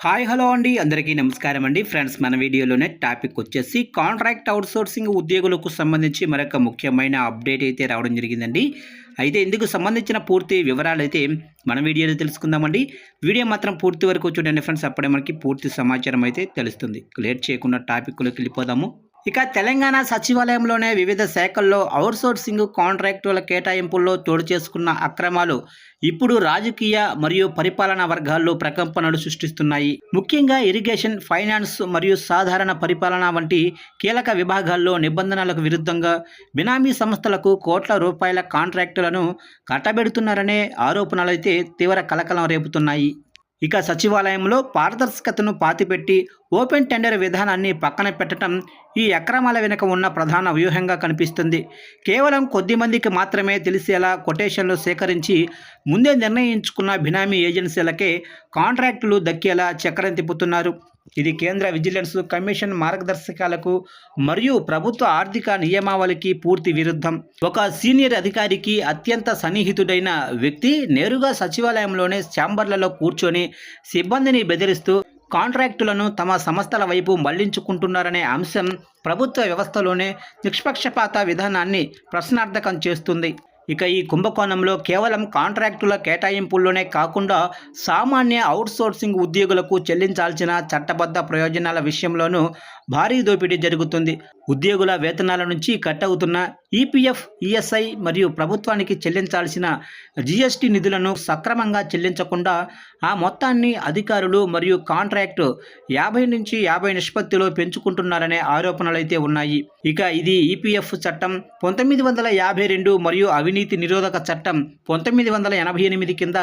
Hi hello అండి అందరికీ నమస్కారం అండి ఫ్రెండ్స్. మన వీడియోలోనే టాపిక్ వచ్చేసి కాంట్రాక్ట్ అవుట్సోర్సింగ్ ఉద్యోగులకు సంబంధించి మరొక ముఖ్యమైన అప్డేట్ అయితే రావడం జరిగిందండి. అయితే ఇందుకు సంబంధించిన పూర్తి వివరాలు అయితే మన వీడియోలో తెలుసుకుందామండి. వీడియో మాత్రం పూర్తి వరకు చూడండి ఫ్రెండ్స్, అప్పుడే మనకి పూర్తి సమాచారం అయితే తెలుస్తుంది. లేట్ చేయకుండా టాపిక్లోకి వెళ్ళిపోదాము. ఇక తెలంగాణ సచివాలయంలోనే వివిధ శాఖల్లో అవుట్సోర్సింగ్ కాంట్రాక్టుల కేటాయింపుల్లో చోటు చేసుకున్న అక్రమాలు ఇప్పుడు రాజకీయ మరియు పరిపాలనా వర్గాల్లో ప్రకంపనలు సృష్టిస్తున్నాయి. ముఖ్యంగా ఇరిగేషన్, ఫైనాన్స్ మరియు సాధారణ పరిపాలన వంటి కీలక విభాగాల్లో నిబంధనలకు విరుద్ధంగా బినామీ సంస్థలకు కోట్ల రూపాయల కాంట్రాక్టులను కట్టబెడుతున్నారనే ఆరోపణలైతే తీవ్ర కలకలం రేపుతున్నాయి. ఇక సచివాలయంలో పారదర్శకతను పాతిపెట్టి ఓపెన్ టెండర్ విధానాన్ని పక్కన పెట్టడం ఈ అక్రమాల వెనుక ఉన్న ప్రధాన వ్యూహంగా కనిపిస్తుంది. కేవలం కొద్ది మందికి మాత్రమే తెలిసేలా కొటేషన్లు సేకరించి ముందే నిర్ణయించుకున్న బినామీ ఏజెన్సీలకే కాంట్రాక్టులు దక్కేలా చక్రం తిప్పుతున్నారు. ఇది కేంద్ర విజిలెన్స్ కమిషన్ మార్గదర్శకాలకు మరియు ప్రభుత్వ ఆర్థిక నియమావళికి పూర్తి విరుద్ధం. ఒక సీనియర్ అధికారికి అత్యంత సన్నిహితుడైన వ్యక్తి నేరుగా సచివాలయంలోనే ఛాంబర్లలో కూర్చొని సిబ్బందిని బెదిరిస్తూ కాంట్రాక్టులను తమ సంస్థల వైపు మళ్లించుకుంటున్నారనే అంశం ప్రభుత్వ వ్యవస్థలోనే నిష్పక్షపాత విధానాన్ని ప్రశ్నార్థకం చేస్తుంది. ఇక ఈ కుంభకోణంలో కేవలం కాంట్రాక్టుల కేటాయింపుల్లోనే కాకుండా సామాన్య అవుట్సోర్సింగ్ ఉద్యోగులకు చెల్లించాల్సిన చట్టబద్ధ ప్రయోజనాల విషయంలోనూ భారీ దోపిడీ జరుగుతుంది. ఉద్యోగుల వేతనాల నుంచి కట్ అవుతున్న ఈపీఎఫ్, ఈఎస్ఐ మరియు ప్రభుత్వానికి చెల్లించాల్సిన జీఎస్టీ నిధులను సక్రమంగా చెల్లించకుండా ఆ మొత్తాన్ని అధికారులు మరియు కాంట్రాక్టు 50-50 నిష్పత్తిలో పెంచుకుంటున్నారనే ఆరోపణలైతే ఉన్నాయి. ఇక ఇది ఈపీఎఫ్ చట్టం 1952 మరియు అవినీతి నిరోధక చట్టం 1988 కింద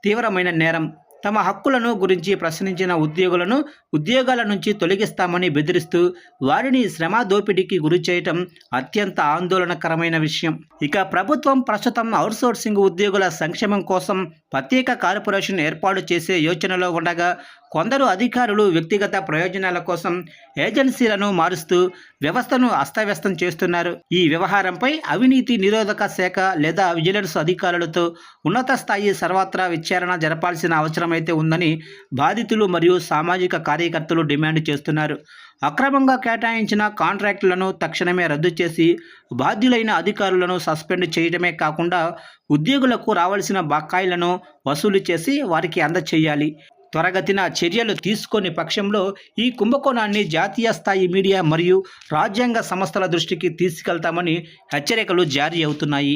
తీవ్రమైన నేరం. తమ హక్కులను గురించి ప్రశ్నించిన ఉద్యోగులను ఉద్యోగాల నుంచి తొలగిస్తామని బెదిరిస్తూ వారిని శ్రమ దోపిడీకి గురి చేయటం అత్యంత ఆందోళనకరమైన విషయం. ఇక ప్రభుత్వం ప్రస్తుతం అవుట్సోర్సింగ్ ఉద్యోగుల సంక్షేమం కోసం ప్రత్యేక కార్పొరేషన్ ఏర్పాటు చేసే యోచనలో ఉండగా కొందరు అధికారులు వ్యక్తిగత ప్రయోజనాల కోసం ఏజెన్సీలను మారుస్తూ వ్యవస్థను అస్తవ్యస్తం చేస్తున్నారు. ఈ వ్యవహారంపై అవినీతి నిరోధక శాఖ లేదా విజిలెన్స్ అధికారులతో ఉన్నత స్థాయి సర్వత్రా విచారణ జరపాల్సిన అవసరమైతే ఉందని బాధితులు మరియు సామాజిక కార్యకర్తలు డిమాండ్ చేస్తున్నారు. అక్రమంగా కేటాయించిన కాంట్రాక్టులను తక్షణమే రద్దు చేసి బాధ్యులైన అధికారులను సస్పెండ్ చేయడమే కాకుండా ఉద్యోగులకు రావాల్సిన బకాయిలను వసూలు చేసి వారికి అందచేయాలి. త్వరగతిన చర్యలు తీసుకొని పక్షంలో ఈ కుంభకోణాన్ని జాతీయ స్థాయి మీడియా మరియు రాజ్యాంగ సంస్థల దృష్టికి తీసుకెళ్తామని హెచ్చరికలు జారీ అవుతున్నాయి.